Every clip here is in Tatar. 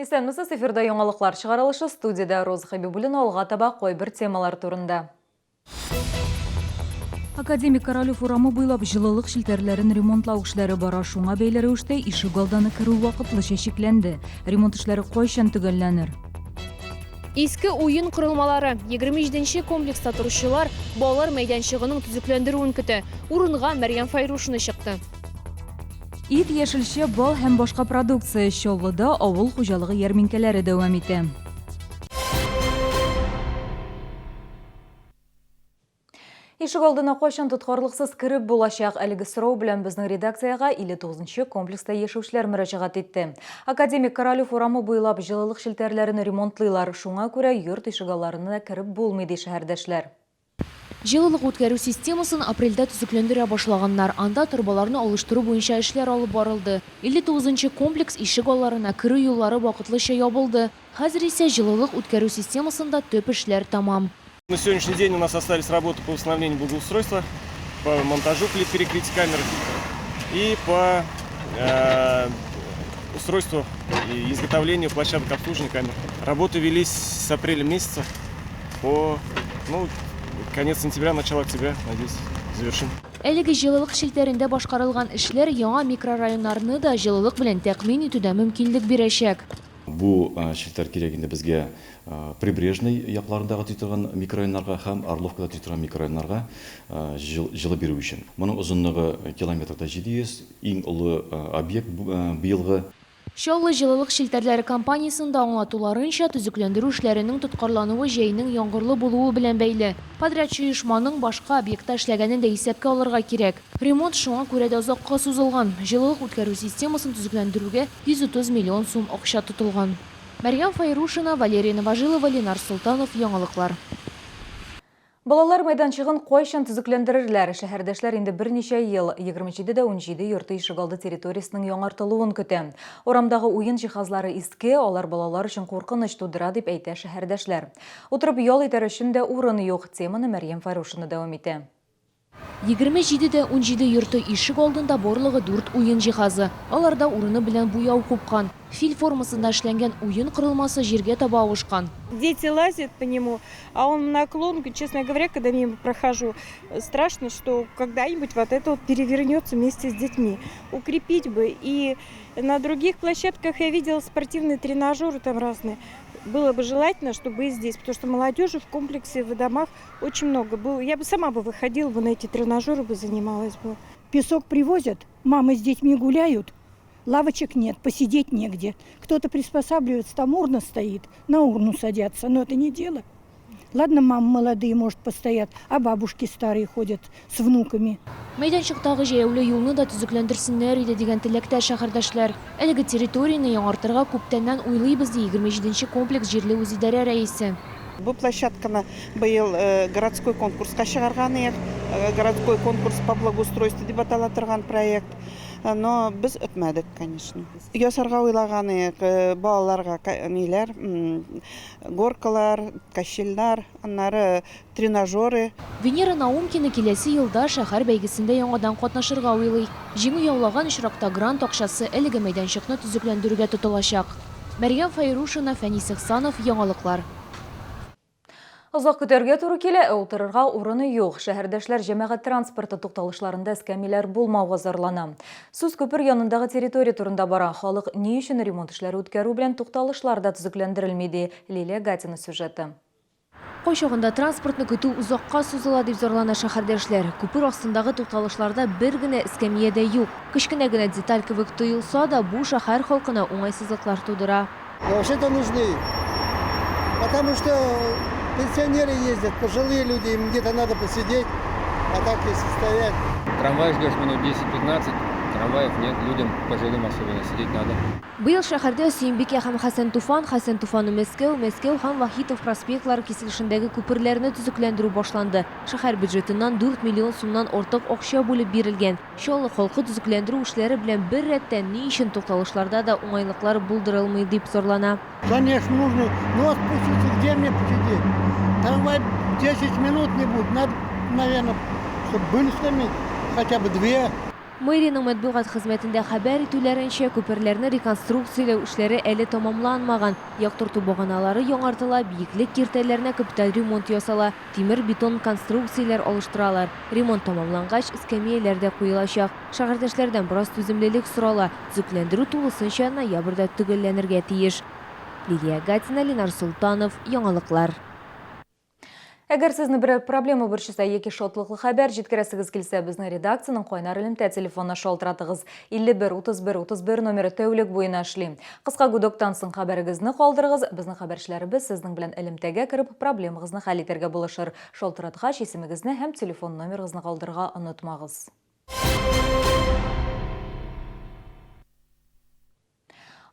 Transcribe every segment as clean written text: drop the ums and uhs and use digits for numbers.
Исәнмесез, эфирда яңалыклар чыгарылышы, студияда Роза Хабибуллина, алга таба койбер темалар турында. Академик Королев урамы буйлап жылылык шилтәрләрен ремонтлау эшләре бара. Шуңа бәйле рәвештә ишек алдына керү вакытлыча шикләнде. Ремонт эшләре кайчан төгәлләнер? Иске уен құрылмалары 27-ші комплекста тұрушылар балалар мәйданчығының түзікләндіруін көтә. Урынға Мәрьям Файрушина шықты. Ит, яшелче, бал һәм башка продукция Чаллыда авыл хуҗалыгы ярминкәләре дәвам итә. Ишек алдына кайчан тоткарлыксыз кирип булачак? Әлеге сорау белән безнең редакцияга 59-нчы комплекста яшәүчеләр мөрәҗәгать итте. Академик Королев урамы буйлап җылылык шелтәрләрен ремонтлыйлар. Шуңа күрә йорт ишегалларына кирип булмый ди шәһәрдәшләр. Жылылык үткәрү системасын апрельдә төзекләндерә башлаганнар. Анда торбаларны алыштыру буенча эшләр алып барылды. 59-нчы комплекс ишек алларына кирү юллары вакытлыча ябылды. Хәзер исә җылылык үткәрү системасында төп эшләр тамам. На сегодняшний день у нас остались работы по восстановлению благоустройства, по монтажу плит перекрытия камер и по устройству и изготовлению площадок обслуживания камер. Работы велись с апреля месяца по конец сентября, начало октября, надеюсь, завершим. Әлеге җылылык шелтәрендә башкарылган эшләр яңа микрорайоннарны да җылылык белән тәэмин итүдә мөмкинлек бирәчәк. Бу шелтәр кирәгендә безгә прибрежный якларындагы тотылган микрорайоннарга һәм Орловкада тотылган микрорайоннарга җылы бирү өчен. Моның озынлыгы километрда 700, иң олы объект быелгы. Чаллы җылылык шелтәрләре компаниясында аңлатуларынча төзекләндерү эшләренең тоткарлануы җәйнең яңгырлы булуы белән бәйле. Подрядчы оешманың башка объектта эшләгәнен дә исәпкә алырга кирәк. Ремонт шуңа күрә дә озакка сузылган. Җылылык үткәрү системасын төзекләндерүгә 130 миллион сум акча тотылган. Мәрьям Файрушина, Валерия Новожилова, Ленар Султанов, яңалыклар. Балалар мәйданчыгын кайчан төзекләндерерләр? Шәһәрдәшләр инде берничә ел 27-17 йорты ишегалды территориясенең яңартылуын көтә. Урамдагы уен җиһазлары иске, алар балалар өчен куркыныч тудыра дип әйтә шәһәрдәшләр. Утырып ял итәр өчен дә урын юк. Теманы Мәрьям Файрушина дәвам итә. 27-17 йорты ишек алдында барлыгы 4 уен җиһазы. Аларда урыны белән буяу купкан. Фил формасында эшләнгән уен корылмасы җиргә таба авышкан. Дети лазят по нему, а он наклон, честно говоря, когда мимо прохожу, страшно, что когда-нибудь вот это вот перевернется вместе с детьми. Укрепить бы. И на других площадках я видела спортивные тренажеры там разные. Было бы желательно, чтобы и здесь, потому что молодежи в комплексе, в домах очень много было. Я бы сама выходила бы на эти тренажеры, бы занималась бы. Песок привозят, мамы с детьми гуляют, лавочек нет, посидеть негде. Кто-то приспосабливается, там урна стоит, на урну садятся, но это не дело. Ладно, мамы молодые, может, постоят, а бабушки старые ходят с внуками. Мәйданчыктагы җәяүле юлны да төзекләндерсеннәр иде дигән теләктә шәһәрдәшләр. Әлеге территорияны яңартырга күптәннән уйлыйбыз ди 27-нче комплекс җирле үзидарә рәисе. Бу площадканы быел городской конкурска чыгарган идек. Городской конкурс по благоустройству дип атала торган проект. Но без өтмәдек, конечно. Ясарга уйлаган идек балаларга ниләр, горкалар, качельлар, аннары тренажеры. Венера Наумкина киләсе елда шәһәр бәйгесендә яңадан катнашырга уйлый. Җиңү яулаган очракта грант акчасы әлеге мәйданчыкны төзекләндерүгә тотылачак. Мәрьям Файрушина, Фәнис Ихсанов, яңалыклар. Озак көтәргә туры килә, утырырга урыны юк. Шәһәрдәшләр җәмәгать транспорты тукталышларында эскәмиләр булмауга зарлана. Сүз күпер янындагы территория турында бара. Халык ни өчен ремонт эшләре үткәрү белән тукталышларда төзекләндерелми ди Лилия Гатина сюжеты. Кайчагында транспортны көтү узакка сузыла дип зарлана шәһәрдәшләр. Күпер астындагы тукталышларда бер генә эскәмия дә юк. Кечкенә генә деталь кебек тоелса да, бу шәһәр халкына уңайсызлыклар тудыра. Вообще-то нужны, потому что пенсионеры ездят, пожилые люди, им где-то надо посидеть, а так если стоять. Трамвай ждешь минут 10-15, трамваев нет, людям пожилым особенно сидеть надо. Быел шәһәрдә Сөембикә һәм Хәсән Туфан Мәскәү һәм Вахитов проспектлары киселешендәге күперләрне төзекләндерү башланды. Шәһәр бюджетыннан 4 миллион сумнан артык акча бүлеп бирелгән. Чаллы халкы төзекләндерү эшләре белән бер рәттән ни өчен тукталышларда да уңайлыклар булдырылмый дип зарлана. Конечно, нужно, но спуститься, где мне посидеть? Трамвай 10 минут не будет, надо, наверное, чтобы были скамейки, хотя бы 2. Мэриянең матбугат хезмәтендә хәбәр итүләренчә, күперләрне реконструкцияләу эшләре әле тамамланмаган. Яктырту баганалары яңартыла, биеклек киртәләренә капиталь ремонт ясала, тимер-бетон конструкцияләр алыштыралар. Ремонт тамамлангач, эскәмияләр дә куелачак. Шәһәрдәшләрдән бераз түземлелек сорала. Төзекләндерү тулысынча ноябрьдә төгәлләнергә тиеш. Лилия Гатина, Ленар Султанов, Яңалыклар. Әгәр сезне бер проблема борчыса яки шатлыклы хәбәр җиткерәсегез килсә, безнең редакциянең кайнар элемтә телефонына шалтыратыгыз. 51-31-31 номеры тәүлек буена эшли. Кыска гудоктан соң хәбәрегезне калдырыгыз. Безнең хәбәрчеләребез сезнең белән элемтәгә кереп проблемагызны хәл итәргә булышыр. Шалтыратгач исемегезне һәм телефон номерыгызны калдырырга онытмагыз.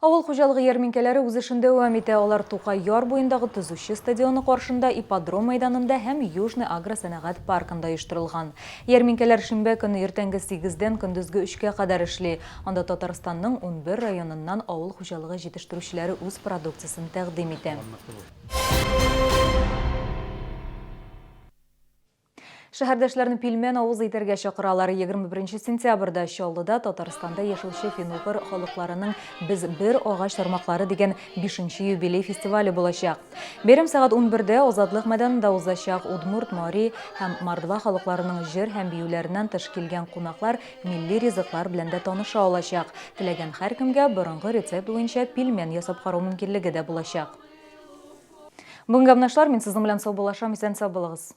Авыл хуҗалыгы ярминкәләре үз эшен дәвам итә. Алар Тукай яр буендагы төзүче стадионы каршында, ипподром мәйданында һәм Южный агросәнәгать паркында оештырылган. Ярминкәләр шимбә көнне иртәнге 8-дән көндезге 3-кә кадәр эшли. Анда Татарстанның 11 районыннан авыл хуҗалыгы җитештерүчеләре үз продукциясын тәкъдим итә. Шәһәрдәшләрне пилмән авыз итәргә чакыралар. 21 сентябрьдә Чаллыда Татарстанда яшәүче фин-угыр халыкларының «Без бер агач тармаклары» дигән 5-нче юбилей фестивале булачак. Бәйрәм сәгать 11-дә Азатлык мәйданында узачак. Удмурт, Мари һәм Мордва халыкларының җыр һәм биюләреннән тыш килгән кунаклар милли ризыклар белән дә таныша алачак. Теләгән һәркемгә борынгы рецепт буенча пилмән ясап карау мөмкинлеге дә булачак. Бүгенге гамнашлар, мин сезнең белән саубуллашам, исән сау булыгыз.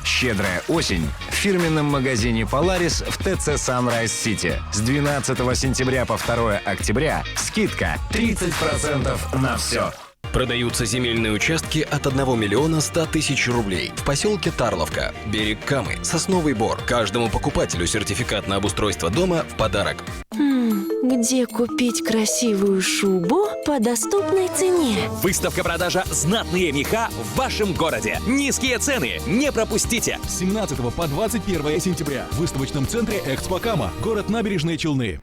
Щедрая осень в фирменном магазине Polaris в ТЦ Sunrise City. С 12 сентября по 2 октября скидка 30% на все. Продаются земельные участки от 1 миллиона 100 тысяч рублей в поселке Тарловка, берег Камы, Сосновый Бор. Каждому покупателю сертификат на обустройство дома в подарок. Где купить красивую шубу по доступной цене? Выставка-продажа «Знатные меха» в вашем городе. Низкие цены. Не пропустите. С 17 по 21 сентября в выставочном центре «Экспо Кама», город Набережные Челны.